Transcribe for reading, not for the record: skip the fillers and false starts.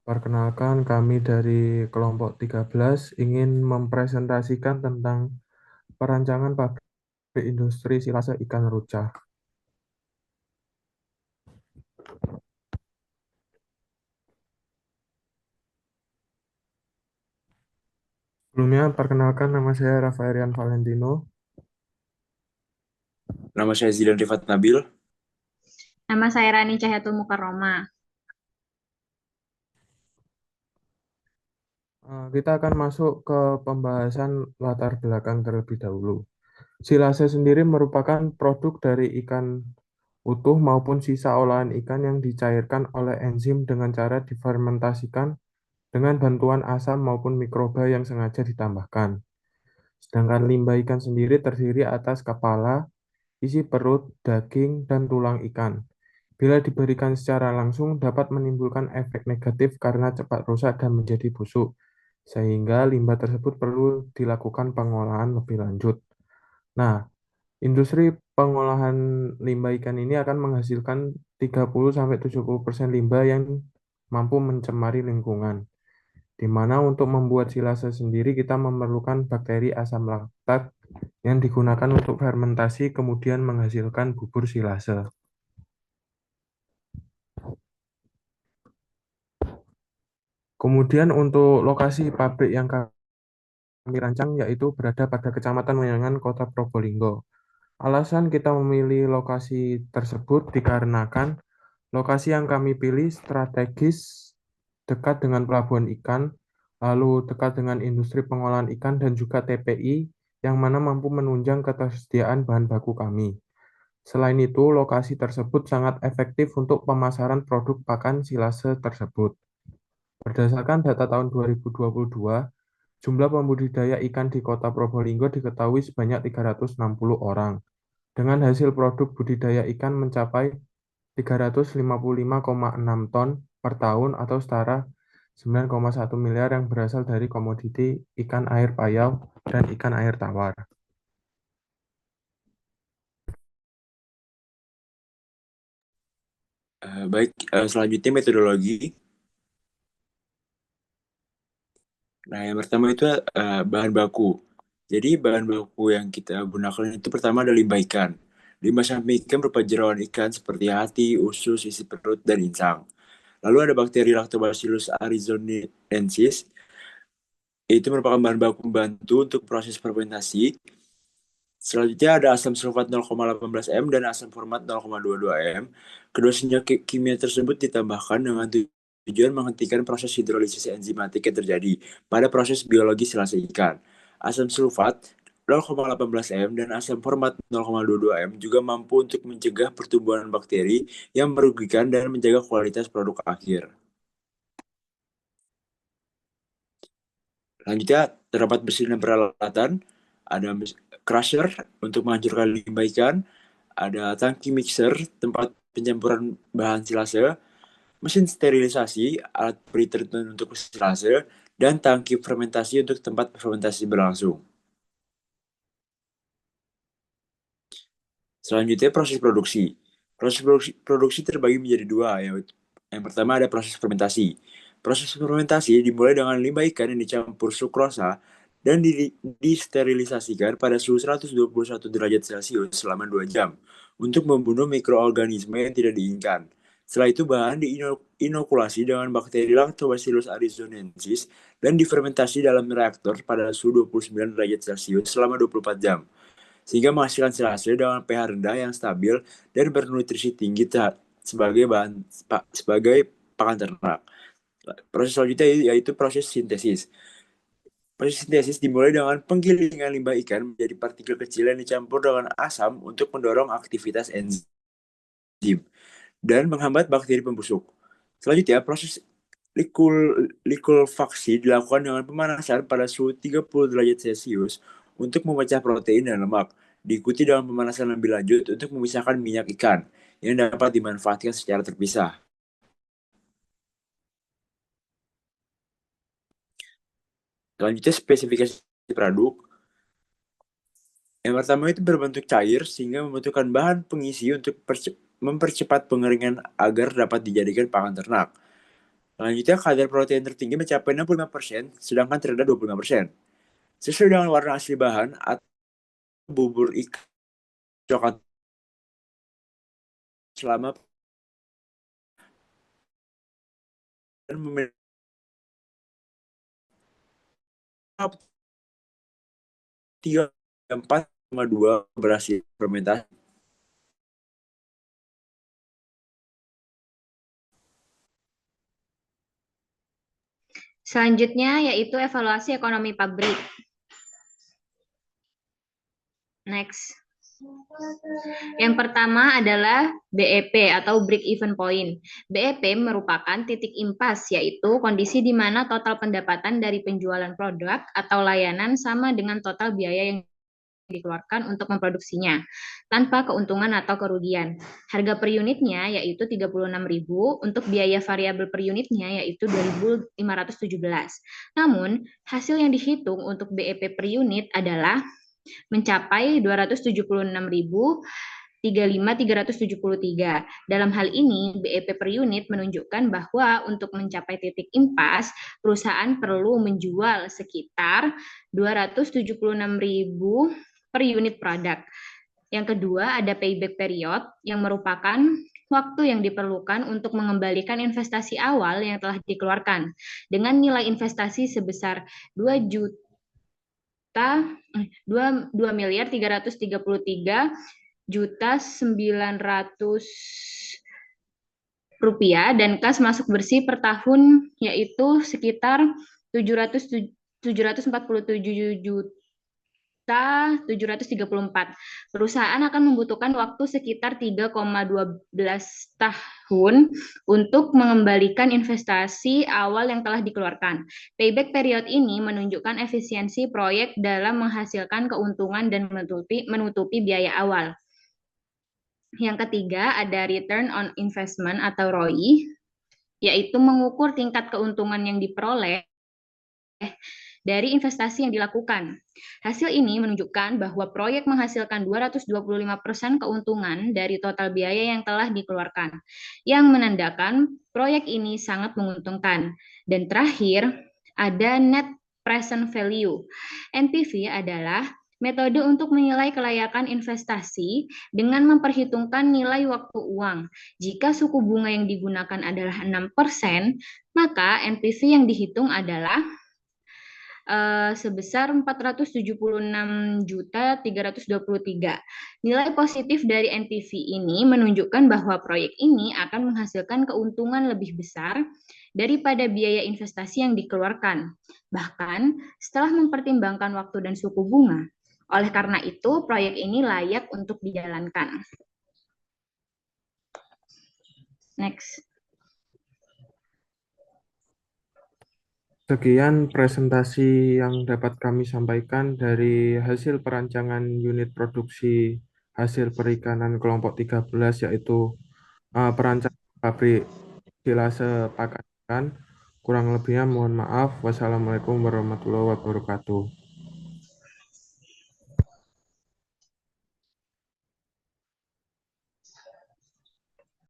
Perkenalkan, kami dari kelompok 13 ingin mempresentasikan tentang perancangan pabrik industri silase ikan ruca. Sebelumnya, perkenalkan nama saya Rafaelian Valentino. Nama saya Zidan Rifat Nabil. Nama saya Rani Cahyatul Mukarroma. Kita akan masuk ke pembahasan latar belakang terlebih dahulu. Silase sendiri merupakan produk dari ikan utuh maupun sisa olahan ikan yang dicairkan oleh enzim dengan cara difermentasikan dengan bantuan asam maupun mikroba yang sengaja ditambahkan. Sedangkan limbah ikan sendiri terdiri atas kepala, isi perut, daging, dan tulang ikan. Bila diberikan secara langsung dapat menimbulkan efek negatif karena cepat rusak dan menjadi busuk, sehingga limbah tersebut perlu dilakukan pengolahan lebih lanjut. Nah, industri pengolahan limbah ikan ini akan menghasilkan 30-70% limbah yang mampu mencemari lingkungan, di mana untuk membuat silase sendiri kita memerlukan bakteri asam laktat yang digunakan untuk fermentasi kemudian menghasilkan bubur silase. Kemudian untuk lokasi pabrik yang kami rancang yaitu berada pada Kecamatan Wenyangan, Kota Probolinggo. Alasan kita memilih lokasi tersebut dikarenakan lokasi yang kami pilih strategis, dekat dengan pelabuhan ikan, lalu dekat dengan industri pengolahan ikan dan juga TPI yang mana mampu menunjang ketersediaan bahan baku kami. Selain itu, lokasi tersebut sangat efektif untuk pemasaran produk pakan silase tersebut. Berdasarkan data tahun 2022, jumlah pembudidaya ikan di Kota Probolinggo diketahui sebanyak 360 orang, dengan hasil produk budidaya ikan mencapai 355,6 ton per tahun atau setara 9,1 miliar yang berasal dari komoditi ikan air payau dan ikan air tawar. Baik, selanjutnya metodologi. Nah, yang pertama itu bahan baku. Jadi bahan baku yang kita gunakan itu pertama ada limbah ikan. Limbah samping ikan berupa jeroan ikan seperti hati, usus, isi perut, dan insang. Lalu ada bakteri Lactobacillus arizonensis. Itu merupakan bahan baku pembantu untuk proses fermentasi. Selanjutnya ada asam sulfat 0,18 m dan asam format 0,22 m. Kedua senyawa kimia tersebut ditambahkan dengan tujuan menghentikan proses hidrolisis enzimatik yang terjadi pada proses biologi silase ikan. Asam sulfat 0,18 m dan asam format 0,22 m juga mampu untuk mencegah pertumbuhan bakteri yang merugikan dan menjaga kualitas produk akhir. Selanjutnya terdapat mesin dan peralatan, ada crusher untuk menghancurkan limbah ikan, ada tangki mixer, tempat pencampuran bahan silase, mesin sterilisasi, alat pretreatment untuk silase, dan tangki fermentasi untuk tempat fermentasi berlangsung. Selanjutnya proses produksi. Proses produksi terbagi menjadi dua. Yang pertama ada proses fermentasi. Proses fermentasi dimulai dengan limbah ikan yang dicampur sukrosa dan disterilisasikan pada suhu 121 derajat Celcius selama 2 jam untuk membunuh mikroorganisme yang tidak diinginkan. Setelah itu bahan diinokulasi dengan bakteri Lactobacillus arizonensis dan difermentasi dalam reaktor pada suhu 29 derajat Celcius selama 24 jam sehingga menghasilkan silase dengan pH rendah yang stabil dan bernutrisi tinggi sebagai pakan ternak. Proses selanjutnya yaitu proses sintesis. Proses sintesis dimulai dengan penggilingan limbah ikan menjadi partikel kecil yang dicampur dengan asam untuk mendorong aktivitas enzim dan menghambat bakteri pembusuk. Selanjutnya, proses liquefaksi dilakukan dengan pemanasan pada suhu 30 derajat Celcius untuk memecah protein dan lemak, diikuti dengan pemanasan lebih lanjut untuk memisahkan minyak ikan yang dapat dimanfaatkan secara terpisah. Selanjutnya, spesifikasi produk. Yang pertama itu berbentuk cair sehingga membutuhkan bahan pengisi untuk mempercepat pengeringan agar dapat dijadikan pakan ternak. Selanjutnya, kadar protein tertinggi mencapai 65%, sedangkan terendah 25%. Sesuai dengan warna asli bahan atau bubur ikan coklat selama memiliki 3,4,2 berhasil fermentasi. Selanjutnya yaitu evaluasi ekonomi pabrik. Next. Yang pertama adalah BEP atau break even point. BEP merupakan titik impas, yaitu kondisi di mana total pendapatan dari penjualan produk atau layanan sama dengan total biaya yang dikeluarkan untuk memproduksinya tanpa keuntungan atau kerugian. Harga per unitnya yaitu 36.000, untuk biaya variabel per unitnya yaitu 2.517. Namun, hasil yang dihitung untuk BEP per unit adalah mencapai 276.035.373. Dalam hal ini, BEP per unit menunjukkan bahwa untuk mencapai titik impas, perusahaan perlu menjual sekitar 276.000 per unit produk. Yang kedua, ada payback period yang merupakan waktu yang diperlukan untuk mengembalikan investasi awal yang telah dikeluarkan dengan nilai investasi sebesar 2.333.900 rupiah dan kas masuk bersih per tahun yaitu sekitar 747.734. Perusahaan akan membutuhkan waktu sekitar 3,12 tahun untuk mengembalikan investasi awal yang telah dikeluarkan. Payback period ini menunjukkan efisiensi proyek dalam menghasilkan keuntungan dan menutupi biaya awal. Yang ketiga ada return on investment atau ROI, yaitu mengukur tingkat keuntungan yang diperoleh dari investasi yang dilakukan. Hasil ini menunjukkan bahwa proyek menghasilkan 225% keuntungan dari total biaya yang telah dikeluarkan, yang menandakan proyek ini sangat menguntungkan. Dan terakhir, ada net present value. NPV adalah metode untuk menilai kelayakan investasi dengan memperhitungkan nilai waktu uang. Jika suku bunga yang digunakan adalah 6%, maka NPV yang dihitung adalah sebesar 476.323. Nilai positif dari NPV ini menunjukkan bahwa proyek ini akan menghasilkan keuntungan lebih besar daripada biaya investasi yang dikeluarkan, bahkan setelah mempertimbangkan waktu dan suku bunga. Oleh karena itu, proyek ini layak untuk dijalankan. Next. Sekian presentasi yang dapat kami sampaikan dari hasil perancangan unit produksi hasil perikanan kelompok 13, yaitu perancangan pabrik silase pakan ikan. Kurang lebihnya mohon maaf. Wassalamualaikum warahmatullahi wabarakatuh.